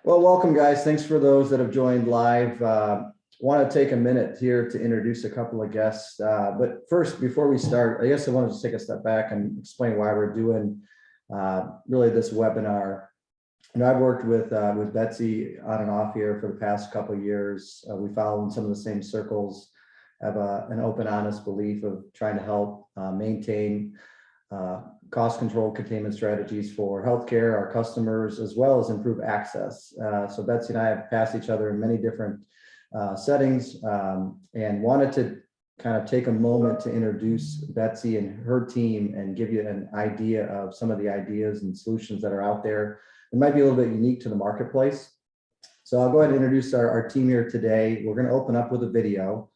Well, welcome, guys. Thanks for those that have joined live. Want to take a minute here to introduce a couple of guests. But first, before we start, I guess I wanted to take a step back and explain why we're doing really this webinar. I've worked with Betsy on and off here for the past couple of years. We follow in some of the same circles, have an open, honest belief of trying to help maintain cost control containment strategies for healthcare, our customers, as well as improve access. So Betsy and I have passed each other in many different settings and wanted to kind of take a moment to introduce Betsy and her team and give you an idea of some of the ideas and solutions that are out there. It might be a little bit unique to the marketplace. So I'll go ahead and introduce our team here today. We're going to open up with a video.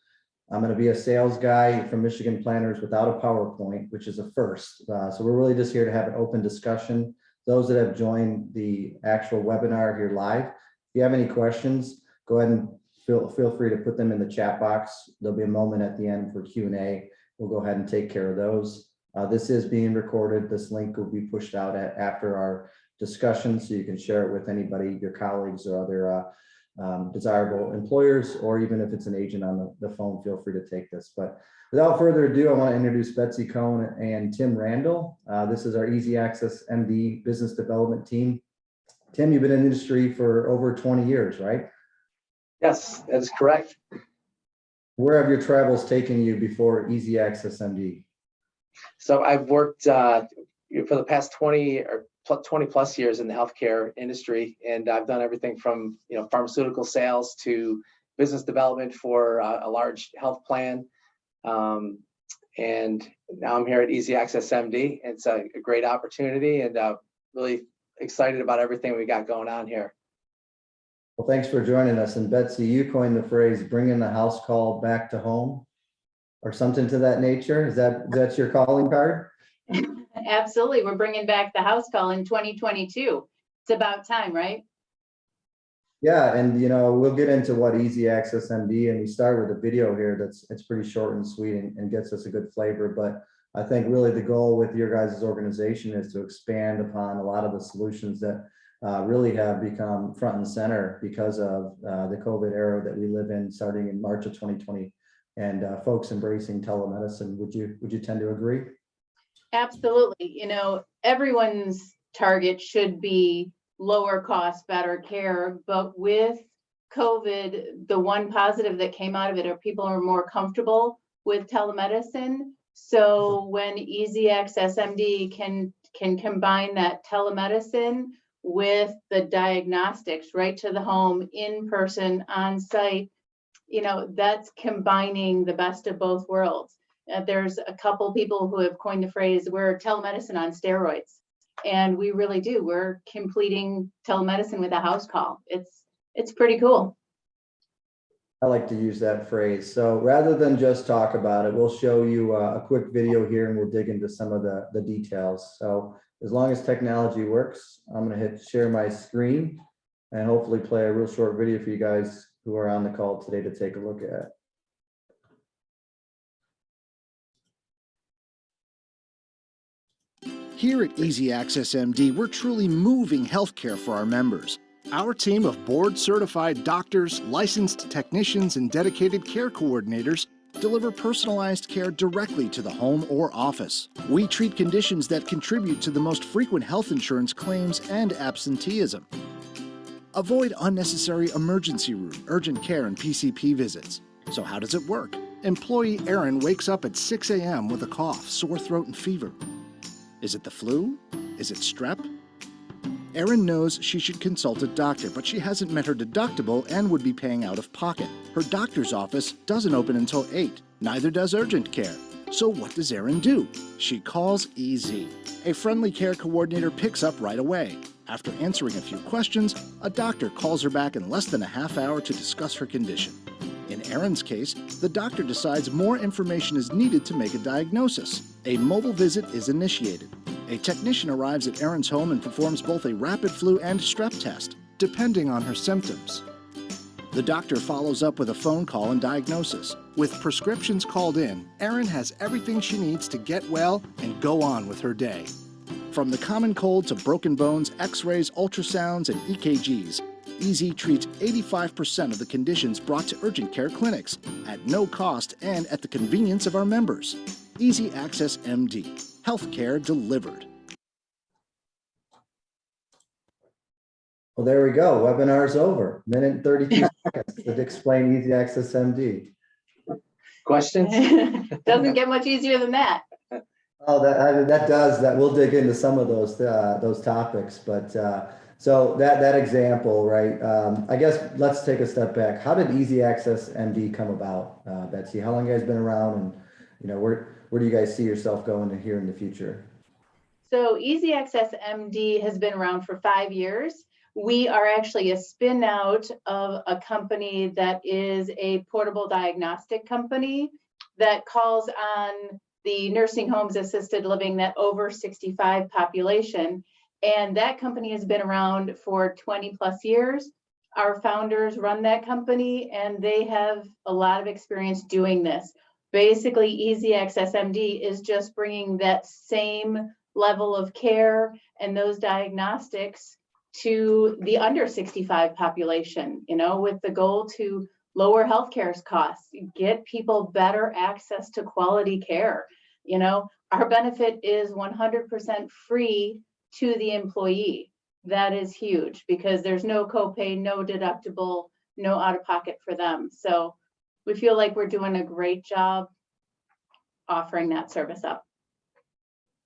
I'm going to be a sales guy from Michigan Planners without a PowerPoint, which is a first. So we're really just here to have an open discussion. Those that have joined the actual webinar here live, if you have any questions, go ahead and feel free to put them in the chat box. There'll be a moment at the end for Q&A. We'll go ahead and take care of those. This is being recorded. This link will be pushed out after our discussion, so you can share it with anybody, your colleagues or other desirable employers, or even if it's an agent on the phone, feel free to take this. But without further ado, I want to introduce Betsy Cohen and Tim Randall. This is our EZaccessMD business development team. Tim, you've been in the industry for over 20 years, right? Yes, that is correct. Where have your travels taken you before EZaccessMD? So I've worked for the past 20 plus years in the healthcare industry, and I've done everything from pharmaceutical sales to business development for a large health plan. And now I'm here at EZaccessMD. It's a great opportunity, and really excited about everything we got going on here. Well, thanks for joining us. And Betsy, you coined the phrase "bringing the house call back to home," or something to that nature. Is that your calling card? Absolutely. We're bringing back the house call in 2022. It's about time, right? Yeah, and we'll get into what EZaccessMD, and we start with a video here it's pretty short and sweet and gets us a good flavor. But I think really the goal with your guys' organization is to expand upon a lot of the solutions that really have become front and center because of the COVID era that we live in, starting in March of 2020, and folks embracing telemedicine. Would you tend to agree? Absolutely. Everyone's target should be lower cost, better care. But with COVID, the one positive that came out of it are people are more comfortable with telemedicine. So when EZaccessMD can combine that telemedicine with the diagnostics right to the home, in person, on site, that's combining the best of both worlds. There's a couple people who have coined the phrase, we're telemedicine on steroids. And we really do. We're completing telemedicine with a house call. It's pretty cool. I like to use that phrase. So rather than just talk about it, we'll show you a quick video here and we'll dig into some of the details. So as long as technology works, I'm going to hit share my screen and hopefully play a real short video for you guys who are on the call today to take a look at. Here at EZaccessMD, we're truly moving healthcare for our members. Our team of board-certified doctors, licensed technicians, and dedicated care coordinators deliver personalized care directly to the home or office. We treat conditions that contribute to the most frequent health insurance claims and absenteeism. Avoid unnecessary emergency room, urgent care, and PCP visits. So how does it work? Employee Erin wakes up at 6 a.m. with a cough, sore throat, and fever. Is it the flu? Is it strep? Erin knows she should consult a doctor, but she hasn't met her deductible and would be paying out of pocket. Her doctor's office doesn't open until 8. Neither does urgent care. So what does Erin do? She calls EZ. A friendly care coordinator picks up right away. After answering a few questions, a doctor calls her back in less than a half hour to discuss her condition. In Erin's case, the doctor decides more information is needed to make a diagnosis. A mobile visit is initiated. A technician arrives at Erin's home and performs both a rapid flu and strep test, depending on her symptoms. The doctor follows up with a phone call and diagnosis. With prescriptions called in, Erin has everything she needs to get well and go on with her day. From the common cold to broken bones, x-rays, ultrasounds, and EKGs, EZ treats 85% of the conditions brought to urgent care clinics at no cost and at the convenience of our members. EZaccessMD, healthcare delivered. Well, there we go. Webinar's over. Minute and 32 seconds to explain EZaccessMD. Questions? Doesn't get much easier than that. Oh, that we'll dig into some of those topics, but so that example, right? I guess let's take a step back. How did EZaccessMD come about, Betsy? How long you guys been around, and where do you guys see yourself going to here in the future? So EZaccessMD has been around for 5 years. We are actually a spin out of a company that is a portable diagnostic company that calls on the nursing homes, assisted living, that over 65 population. And that company has been around for 20 plus years. Our founders run that company and they have a lot of experience doing this. Basically, EZaccessMD is just bringing that same level of care and those diagnostics to the under 65 population, with the goal to lower healthcare costs, get people better access to quality care. Our benefit is 100% free to the employee. That is huge because there's no copay, no deductible, no out of pocket for them. So we feel like we're doing a great job offering that service up.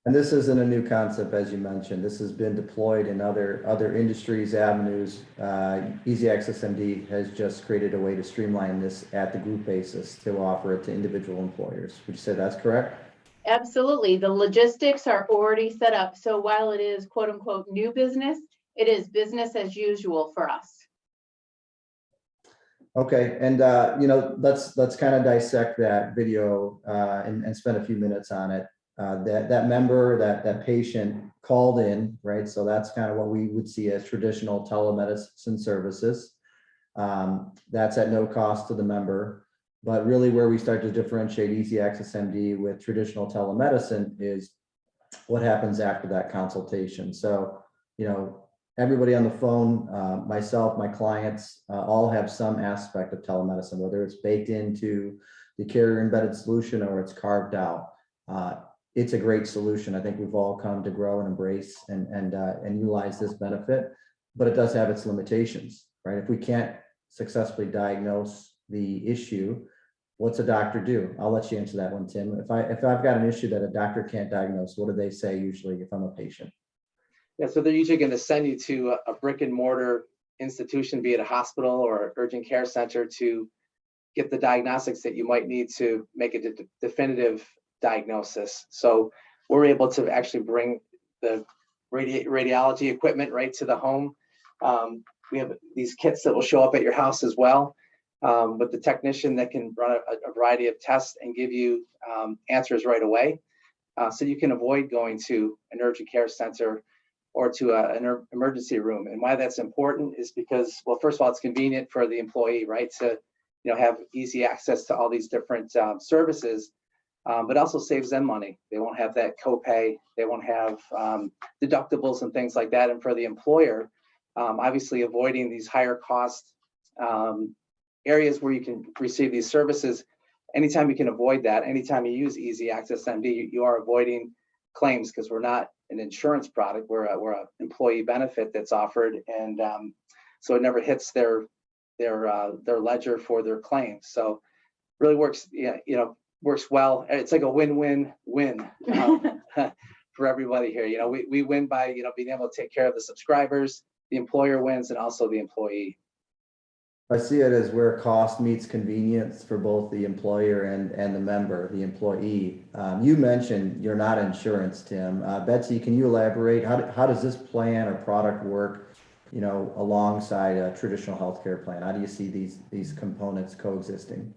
And this isn't a new concept, as you mentioned. This has been deployed in other industries, avenues. EZaccessMD has just created a way to streamline this at the group basis to offer it to individual employers. Would you say that's correct? Absolutely. The logistics are already set up. So while it is quote unquote new business, it is business as usual for us. Okay, and let's kind of dissect that video and spend a few minutes on it. That member, that patient called in, right? So that's kind of what we would see as traditional telemedicine services. That's at no cost to the member. But really where we start to differentiate EZaccessMD with traditional telemedicine is what happens after that consultation. So, everybody on the phone, myself, my clients, all have some aspect of telemedicine, whether it's baked into the carrier embedded solution or it's carved out. It's a great solution. I think we've all come to grow and embrace and utilize this benefit, but it does have its limitations, right? If we can't successfully diagnose the issue, what's a doctor do? I'll let you answer that one, Tim. If I've got an issue that a doctor can't diagnose, what do they say usually if I'm a patient? Yeah, so they're usually going to send you to a brick and mortar institution, be it a hospital or an urgent care center, to get the diagnostics that you might need to make a definitive diagnosis. So we're able to actually bring the radiology equipment right to the home. We have these kits that will show up at your house as well, with the technician that can run a variety of tests and give you answers right away. So you can avoid going to an urgent care center or to an emergency room. And why that's important is because, well, first of all, it's convenient for the employee, right, to have easy access to all these different services, but also saves them money. They won't have that copay. They won't have deductibles and things like that. And for the employer, obviously avoiding these higher cost areas where you can receive these services, anytime you can avoid that, anytime you use EZaccessMD, you are avoiding claims because we're not an insurance product. We're an employee benefit that's offered, and so it never hits their ledger for their claims. So really works, works well. It's like a win-win-win for everybody here. We win by being able to take care of the subscribers, the employer wins, and also the employee. I see it as where cost meets convenience for both the employer and the member, the employee. You mentioned you're not insurance, Tim. Betsy, can you elaborate? How does this plan or product work, alongside a traditional healthcare plan? How do you see these components coexisting?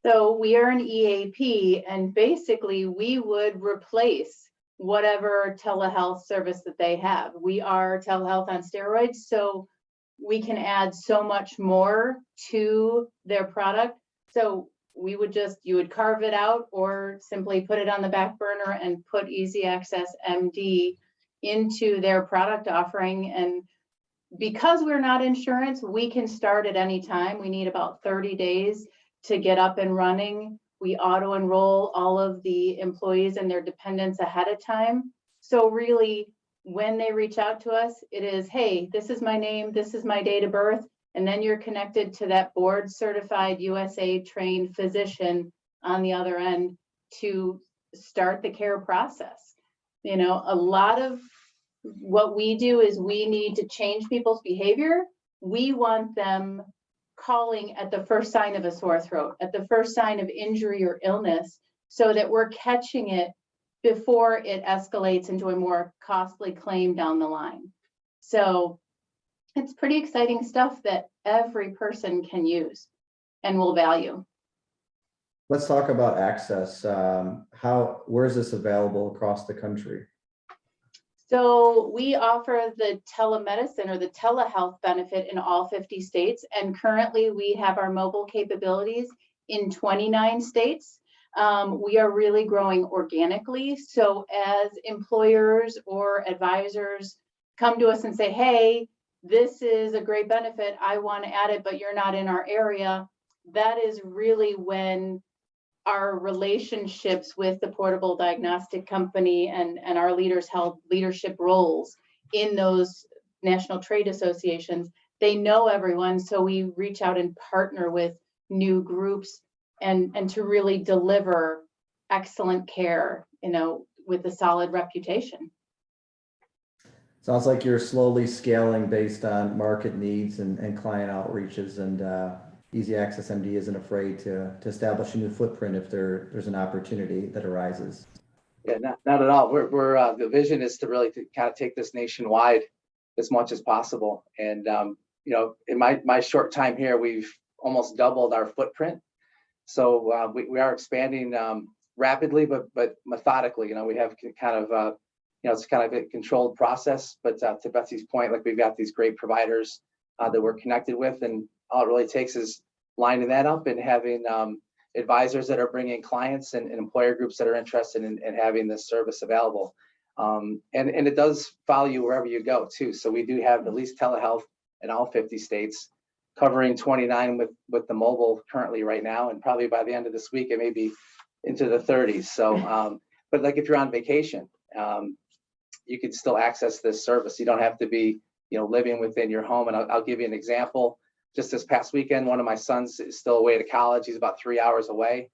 So we are an EAP, and basically we would replace whatever telehealth service that they have. We are telehealth on steroids, so we can add so much more to their product. So you would carve it out or simply put it on the back burner and put EZaccessMD into their product offering. And because we're not insurance, we can start at any time. We need about 30 days to get up and running. We auto enroll all of the employees and their dependents ahead of time. So really, when they reach out to us, it is, hey, this is my name, this is my date of birth, and then you're connected to that board certified USA trained physician on the other end to start the care process. You know, a lot of what we do is we need to change people's behavior. We want them calling at the first sign of a sore throat, at the first sign of injury or illness, so that we're catching it before it escalates into a more costly claim down the line. So it's pretty exciting stuff that every person can use and will value. Let's talk about access. Where is this available across the country? So we offer the telemedicine or the telehealth benefit in all 50 states. And currently we have our mobile capabilities in 29 states. We are really growing organically. So as employers or advisors come to us and say, hey, this is a great benefit, I want to add it, but you're not in our area, that is really when our relationships with the portable diagnostic company and our leaders held leadership roles in those national trade associations. They know everyone, so we reach out and partner with new groups and to really deliver excellent care, you know, with a solid reputation. Sounds like you're slowly scaling based on market needs and client outreaches, and EZaccessMD isn't afraid to establish a new footprint if there's an opportunity that arises. Yeah, not at all. We're the vision is to really kind of take this nationwide as much as possible. And you know, in my short time here, we've almost doubled our footprint. So we are expanding rapidly, but methodically. You know, we have kind of you know, it's kind of a controlled process. But to Betsy's point, like, we've got these great providers that we're connected with, and all it really takes is lining that up and having advisors that are bringing clients and employer groups that are interested in having this service available. And it does follow you wherever you go too. So we do have at least telehealth in all 50 states, covering 29 with the mobile currently right now. And probably by the end of this week, it may be into the 30s. So, but like if you're on vacation, you can still access this service. You don't have to be, you know, living within your home. And I'll give you an example. Just this past weekend, one of my sons is still away to college. He's about 3 hours away.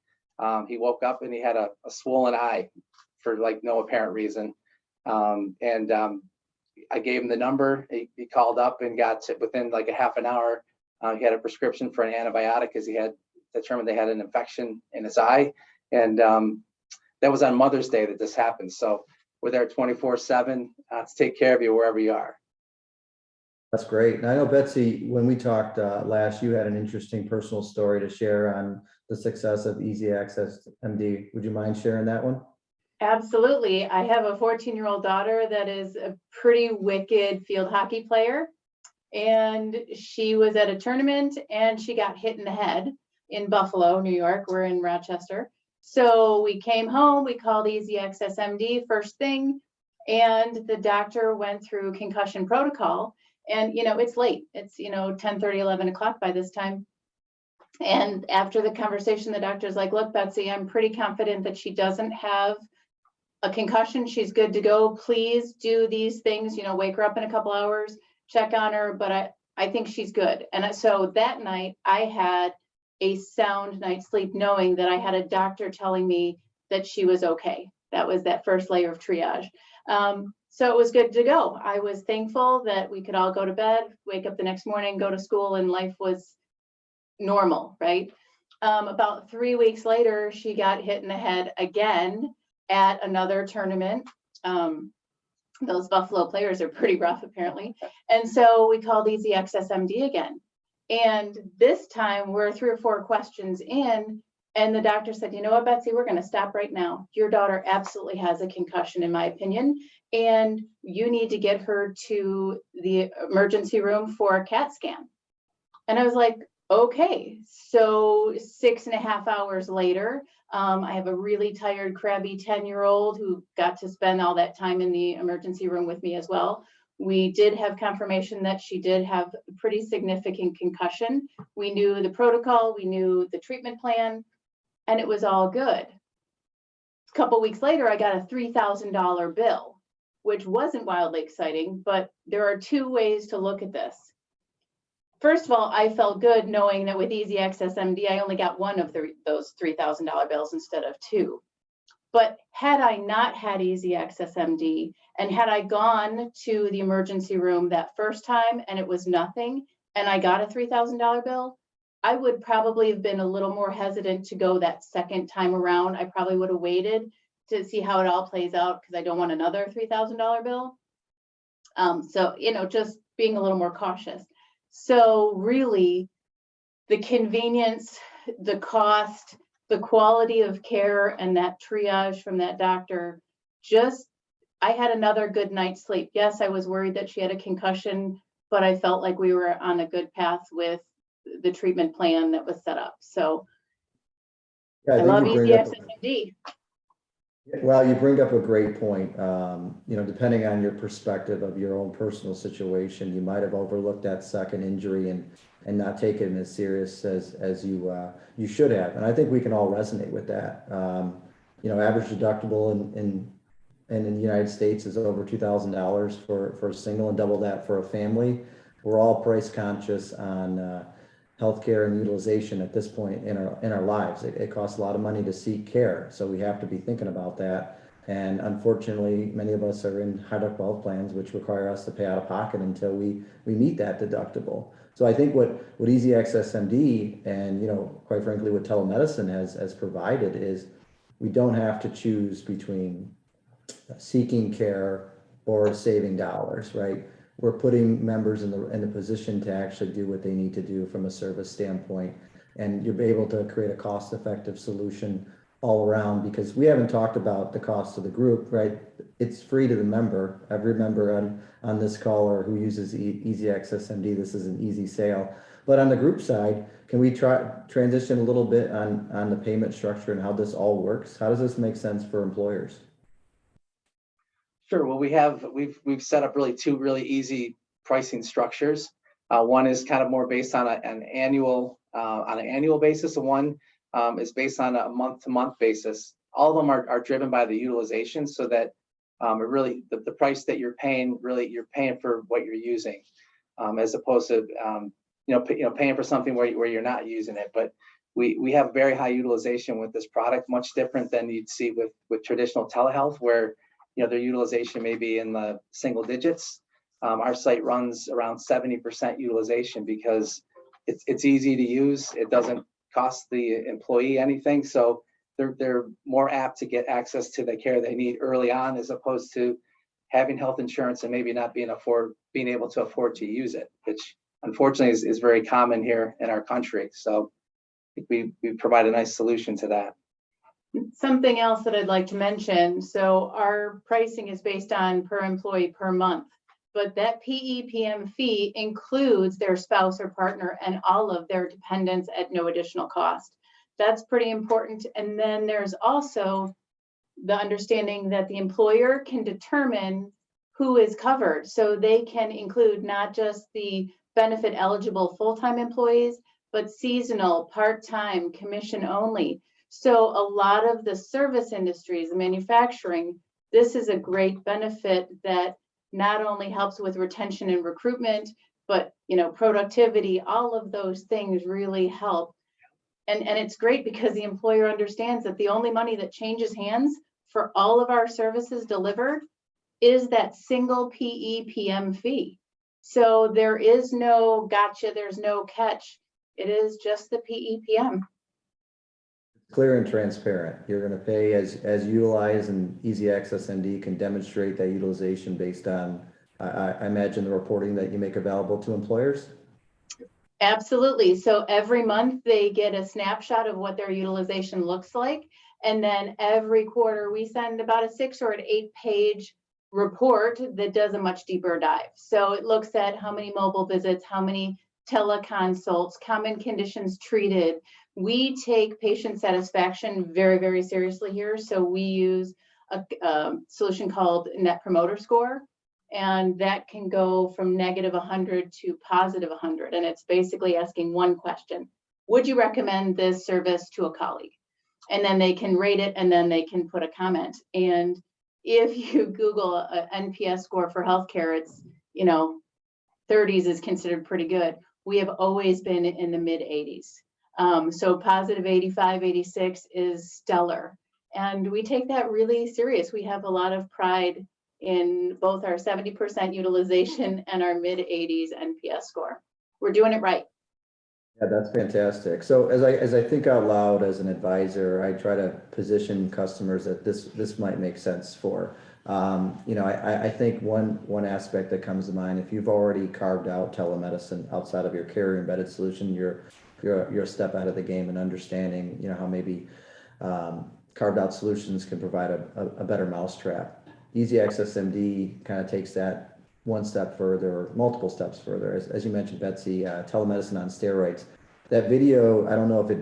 He woke up and he had a swollen eye for like no apparent reason. I gave him the number. He called up and got to, within like a half an hour, he had a prescription for an antibiotic because he had determined they had an infection in his eye. And that was on Mother's Day that this happened. So we're there 24/7 to take care of you wherever you are. That's great. And I know, Betsy, when we talked last, you had an interesting personal story to share on the success of EZaccessMD. Would you mind sharing that one? Absolutely. I have a 14-year-old daughter that is a pretty wicked field hockey player. And she was at a tournament and she got hit in the head in Buffalo, New York. We're in Rochester. So we came home, we called EZaccessMD first thing, and the doctor went through concussion protocol. And, you know, it's late. It's, you know, 10:30, 11 o'clock by this time. And after the conversation, the doctor's like, look, Betsy, I'm pretty confident that she doesn't have a concussion. She's good to go. Please do these things, you know, wake her up in a couple hours, check on her. But I think she's good. And so that night I had a sound night's sleep, knowing that I had a doctor telling me that she was okay. That was that first layer of triage. So it was good to go. I was thankful that we could all go to bed, wake up the next morning, go to school, and life was normal, right? About 3 weeks later, she got hit in the head again at another tournament. Those Buffalo players are pretty rough, apparently. And so we called EZaccessMD again. And this time we're 3 or 4 questions in, and the doctor said, you know what, Betsy, we're going to stop right now. Your daughter absolutely has a concussion, in my opinion, and you need to get her to the emergency room for a CAT scan. And I was like, okay. So 6.5 hours later, I have a really tired, crabby 10-year-old who got to spend all that time in the emergency room with me as well. We did have confirmation that she did have a pretty significant concussion. We knew the protocol, we knew the treatment plan, and it was all good. A couple weeks later, I got a $3,000 bill, which wasn't wildly exciting, but there are two ways to look at this. First of all, I felt good knowing that with EZaccessMD, I only got one of those $3,000 bills instead of two. But had I not had EZaccessMD, and had I gone to the emergency room that first time and it was nothing, and I got a $3,000 bill, I would probably have been a little more hesitant to go that second time around. I probably would have waited to see how it all plays out because I don't want another $3,000 bill. So, just being a little more cautious. So really, the convenience, the cost, the quality of care, and that triage from that doctor, I had another good night's sleep. Yes, I was worried that she had a concussion, but I felt like we were on a good path with the treatment plan that was set up. So Yeah, I love EZaccessMD. Well, you bring up a great point. Depending on your perspective of your own personal situation, you might have overlooked that second injury and not taken it as serious as you should have. And I think we can all resonate with that. Average deductible in the United States is over $2,000 for a single, and double that for a family. We're all price conscious on healthcare and utilization at this point in our lives. It costs a lot of money to seek care, so we have to be thinking about that. And unfortunately, many of us are in high deductible health plans, which require us to pay out of pocket until we meet that deductible. So I think what EZaccessMD and quite frankly what telemedicine has provided is we don't have to choose between seeking care or saving dollars, right? We're putting members in the position to actually do what they need to do from a service standpoint, and you'll be able to create a cost-effective solution all around, because we haven't talked about the cost of the group, right? It's free to the member. Every member on this call or who uses EZaccessMD, this is an easy sale. But on the group side, can we transition a little bit on the payment structure and how this all works? How does this make sense for employers? Sure. Well, we've set up really two really easy pricing structures. One is kind of more based on an annual basis, and one is based on a month-to-month basis. All of them are driven by the utilization, so that really the price that you're paying, really you're paying for what you're using, as opposed to paying for something where you're not using it. But we have very high utilization with this product, much different than you'd see with traditional telehealth, where their utilization may be in the single digits. Our site runs around 70% utilization because it's easy to use. It doesn't cost the employee anything, so they're more apt to get access to the care they need early on, as opposed to having health insurance and maybe not being able to afford to use it, which unfortunately is very common here in our country. So I think we provide a nice solution to that. Something else that I'd like to mention, so our pricing is based on per employee per month, but that PEPM fee includes their spouse or partner and all of their dependents at no additional cost. That's pretty important. And then there's also the understanding that the employer can determine who is covered. So they can include not just the benefit eligible full-time employees, but seasonal, part-time, commission only. So a lot of the service industries, the manufacturing, this is a great benefit that not only helps with retention and recruitment, but productivity, all of those things really help. And it's great because the employer understands that the only money that changes hands for all of our services delivered is that single PEPM fee. So there is no gotcha, there's no catch. It is just the PEPM. Clear and transparent. You're going to pay as utilized, and EZaccessMD can demonstrate that utilization based on, I imagine, the reporting that you make available to employers. Absolutely. So every month they get a snapshot of what their utilization looks like. And then every quarter we send about a 6 or an 8 page report that does a much deeper dive. So it looks at how many mobile visits, how many teleconsults, common conditions treated. We take patient satisfaction very, very seriously here. So we use a solution called Net Promoter Score. And that can go from -100 to +100. And it's basically asking one question: would you recommend this service to a colleague? And then they can rate it, and then they can put a comment. And if you Google a NPS score for healthcare, it's, 30s is considered pretty good. We have always been in the mid 80s. So positive 85, 86 is stellar. And we take that really serious. We have a lot of pride in both our 70% utilization and our mid 80s NPS score. We're doing it right. Yeah, that's fantastic. So as I think out loud as an advisor, I try to position customers that this might make sense for. I think one aspect that comes to mind, if you've already carved out telemedicine outside of your carrier embedded solution, you're a step out of the game and understanding, how maybe carved out solutions can provide a better mousetrap. EZaccessMD kind of takes that one step further, or multiple steps further. As you mentioned, Betsy, telemedicine on steroids. That video, I don't know if it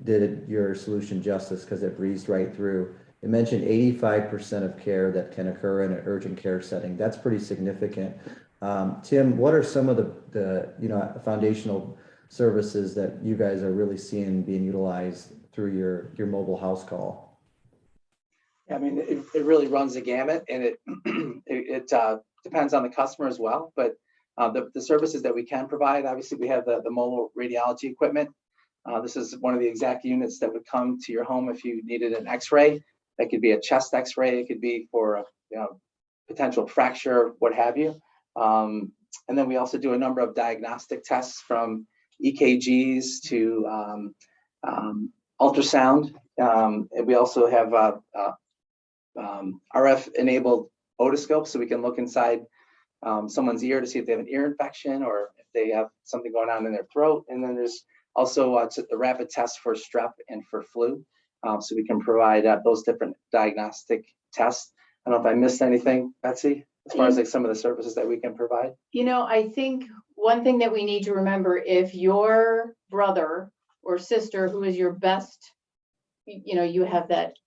did your solution justice, because it breezed right through. It mentioned 85% of care that can occur in an urgent care setting. That's pretty significant. Tim, what are some of the foundational services that you guys are really seeing being utilized through your mobile house call? I mean, it really runs the gamut, and it depends on the customer as well. But the services that we can provide, obviously, we have the mobile radiology equipment. This is one of the exact units that would come to your home if you needed an X-ray. That could be a chest X-ray. It could be for a potential fracture, what have you. And then we also do a number of diagnostic tests, from EKGs to ultrasound. And we also have RF-enabled otoscope, so we can look inside someone's ear to see if they have an ear infection or if they have something going on in their throat. And then there's also the rapid test for strep and for flu, so we can provide those different diagnostic tests. I don't know if I missed anything, Betsy, as far as like some of the services that we can provide. I think one thing that we need to remember, if your brother or sister, who is your best, you have that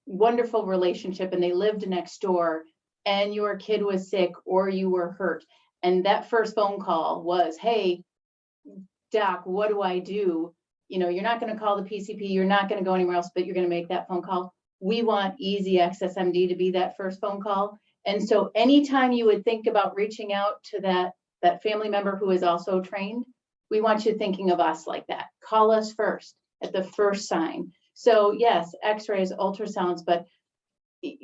wonderful relationship and they lived next door, and your kid was sick or you were hurt, and that first phone call was, hey, doc, what do I do? You're not going to call the PCP, you're not going to go anywhere else, but you're going to make that phone call. We want EZaccessMD to be that first phone call. And so anytime you would think about reaching out to that family member who is also trained, we want you thinking of us like that. Call us first at the first sign. So yes, x-rays, ultrasounds, but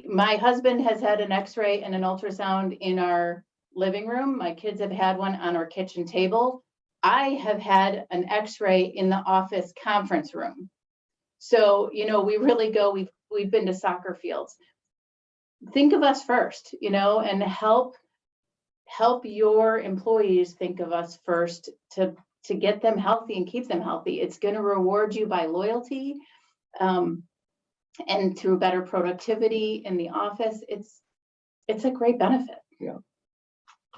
my husband has had an x-ray and an ultrasound in our living room. My kids have had one on our kitchen table. I have had an x-ray in the office conference room. So, we really go, we've been to soccer fields. Think of us first, and help your employees think of us first to get them healthy and keep them healthy. It's going to reward you by loyalty, and through better productivity in the office. It's a great benefit. Yeah.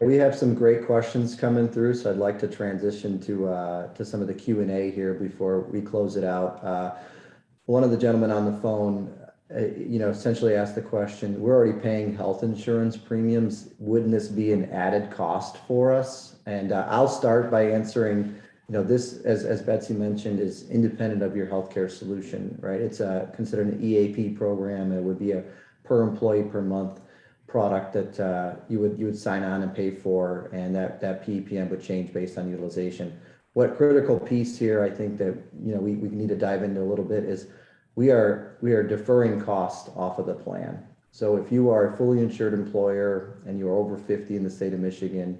We have some great questions coming through, so I'd like to transition to some of the Q&A here before we close it out. One of the gentlemen on the phone, essentially asked the question: we're already paying health insurance premiums. Wouldn't this be an added cost for us? And I'll start by answering. This, as Betsy mentioned, is independent of your healthcare solution, right? It's considered an EAP program. It would be a per employee per month product that you would sign on and pay for, and that PEPM would change based on utilization. What critical piece here, I think that we need to dive into a little bit, is we are deferring cost off of the plan. So if you are a fully insured employer and you're over 50 in the state of Michigan,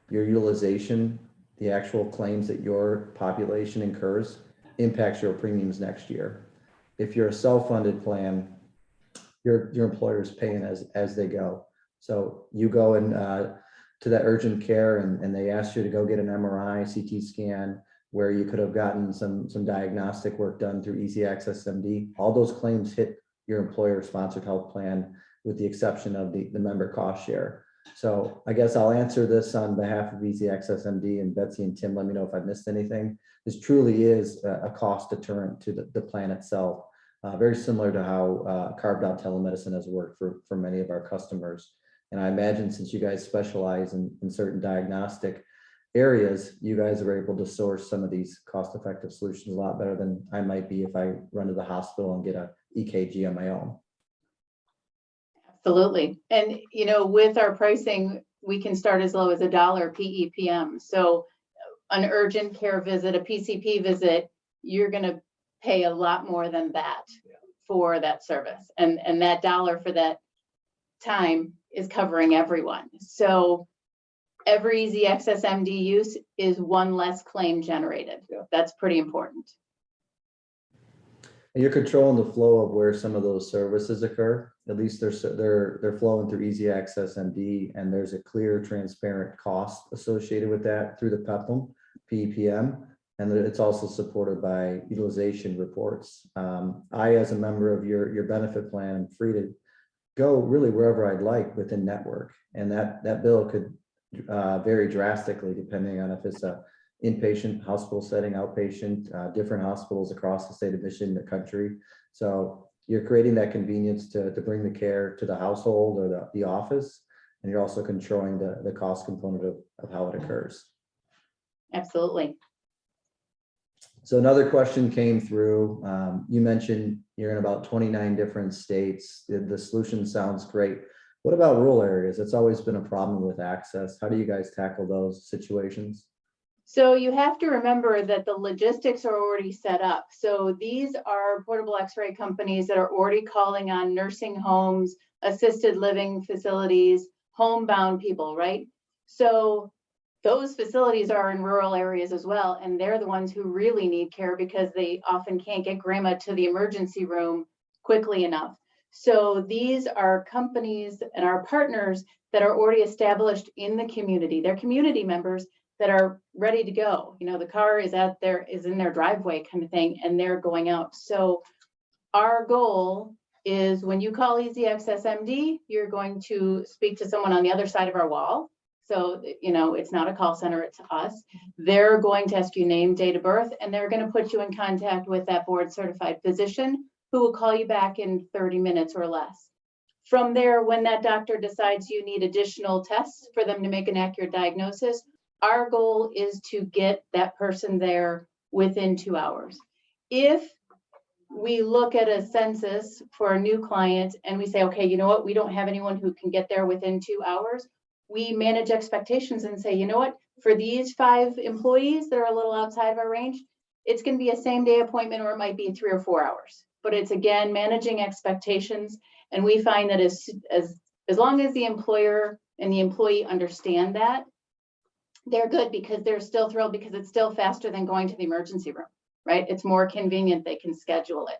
your utilization, the actual claims that your population incurs, impacts your premiums next year. If you're a self-funded plan, your employer is paying as they go. So you go in to that urgent care and they ask you to go get an MRI, CT scan, where you could have gotten some diagnostic work done through EZaccessMD. All those claims hit your employer-sponsored health plan, with the exception of the member cost share. So I guess I'll answer this on behalf of EZaccessMD, and Betsy and Tim, let me know if I missed anything. This truly is a cost deterrent to the plan itself, very similar to how carved out telemedicine has worked for many of our customers. And I imagine since you guys specialize in certain diagnostic areas, you guys are able to source some of these cost-effective solutions a lot better than I might be if I run to the hospital and get a EKG on my own. Absolutely. And, you know, with our pricing, we can start as low as $1 PEPM. So an urgent care visit, a PCP visit, you're going to pay a lot more than that for that service. And that dollar for that time is covering everyone. So every EZaccessMD use is one less claim generated. That's pretty important. And you're controlling the flow of where some of those services occur. At least they're flowing through EZaccessMD, and there's a clear, transparent cost associated with that through the PEPM, and it's also supported by utilization reports. I, as a member of your benefit plan, am free to go really wherever I'd like within network, and that bill could vary drastically depending on if it's a inpatient hospital setting, outpatient, different hospitals across the state of Michigan, the country. So you're creating that convenience to bring the care to the household or the office, and you're also controlling the cost component of how it occurs. Absolutely. So another question came through. You mentioned you're in about 29 different states. The solution sounds great. What about rural areas? It's always been a problem with access. How do you guys tackle those situations? So you have to remember that the logistics are already set up. So these are portable X-ray companies that are already calling on nursing homes, assisted living facilities, homebound people, right? So those facilities are in rural areas as well, and they're the ones who really need care because they often can't get grandma to the emergency room quickly enough. So these are companies and our partners that are already established in the community. They're community members that are ready to go. You know, the car is in their driveway kind of thing, and they're going out. So our goal is when you call EZaccessMD, you're going to speak to someone on the other side of our wall. So, you know, it's not a call center, it's us. They're going to ask you name, date of birth, and they're going to put you in contact with that board certified physician who will call you back in 30 minutes or less. From there, when that doctor decides you need additional tests for them to make an accurate diagnosis, our goal is to get that person there within 2 hours. If we look at a census for a new client and we say, okay, you know what, we don't have anyone who can get there within 2 hours, we manage expectations and say, you know what, for these 5 employees that are a little outside of our range, it's going to be a same day appointment, or it might be 3 or 4 hours. But it's, again, managing expectations. And we find that as long as the employer and the employee understand that, they're good, because they're still thrilled, because it's still faster than going to the emergency room, right? It's more convenient. They can schedule it.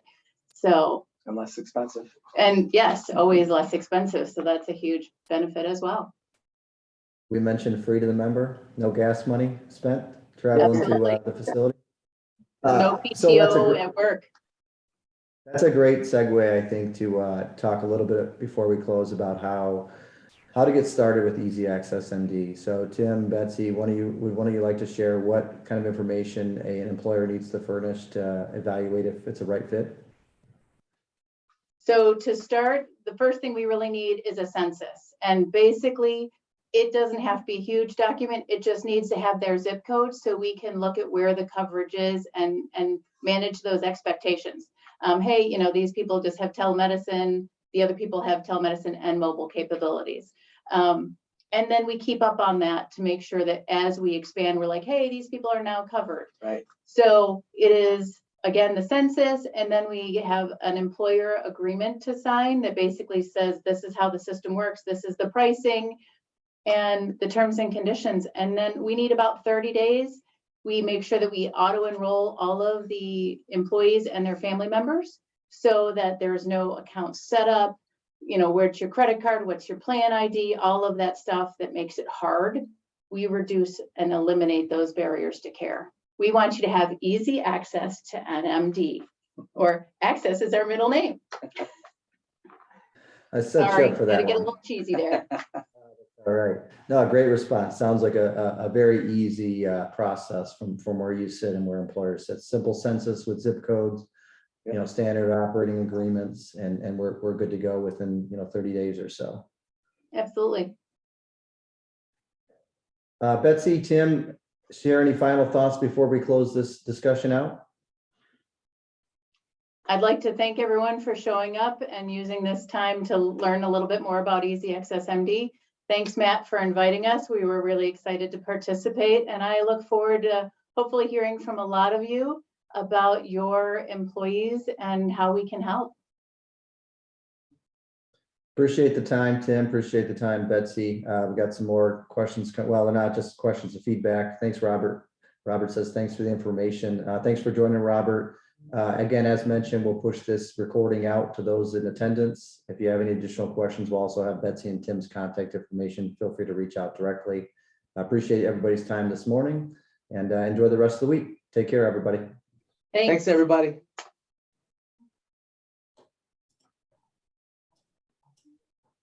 So, And less expensive. and yes, always less expensive. So that's a huge benefit as well. We mentioned free to the member, no gas money spent traveling to the facility. No So PTO at work. that's a great segue, I think, to talk a little bit before we close about how to get started with EZaccessMD. So Tim, Betsy, would one of you like to share what kind of information an employer needs to furnish to evaluate if it's a right fit? So to start, the first thing we really need is a census. And basically, it doesn't have to be a huge document. It just needs to have their zip code so we can look at where the coverage is and manage those expectations. Hey, you know, these people just have telemedicine. The other people have telemedicine and mobile capabilities. And then we keep up on that to make sure that as we expand, we're like, hey, these people are now covered. Right. So it is, again, the census, and then we have an employer agreement to sign that basically says, this is how the system works, this is the pricing and the terms and conditions. And then we need about 30 days. We make sure that we auto enroll all of the employees and their family members so that there's no account set up, you know, where's your credit card, what's your plan ID, all of that stuff that makes it hard. We reduce and eliminate those barriers to care. We want you to have easy access to NMD, or access is our middle name. I set Sorry, you up for gotta that get a one. little cheesy there. All right. No, great response. Sounds like a very easy process from where you sit and where employers sit. Simple census with zip codes, you know, standard operating agreements, and we're good to go within, you know, 30 days or so. absolutely. Betsy, Tim, share any final thoughts before we close this discussion out? I'd like to thank everyone for showing up and using this time to learn a little bit more about EZaccessMD. Thanks, Matt, for inviting us. We were really excited to participate, and I look forward to hopefully hearing from a lot of you about your employees and how we can help. Appreciate the time, Tim. Appreciate the time, Betsy. We've got some more questions. Well, they're not just questions of feedback. Thanks, Robert. Robert says, thanks for the information. Thanks for joining, Robert. Again, as mentioned, we'll push this recording out to those in attendance. If you have any additional questions, we'll also have Betsy and Tim's contact information. Feel free to reach out directly. I appreciate everybody's time this morning, and enjoy the rest of the week. Take care, everybody. Thanks, everybody.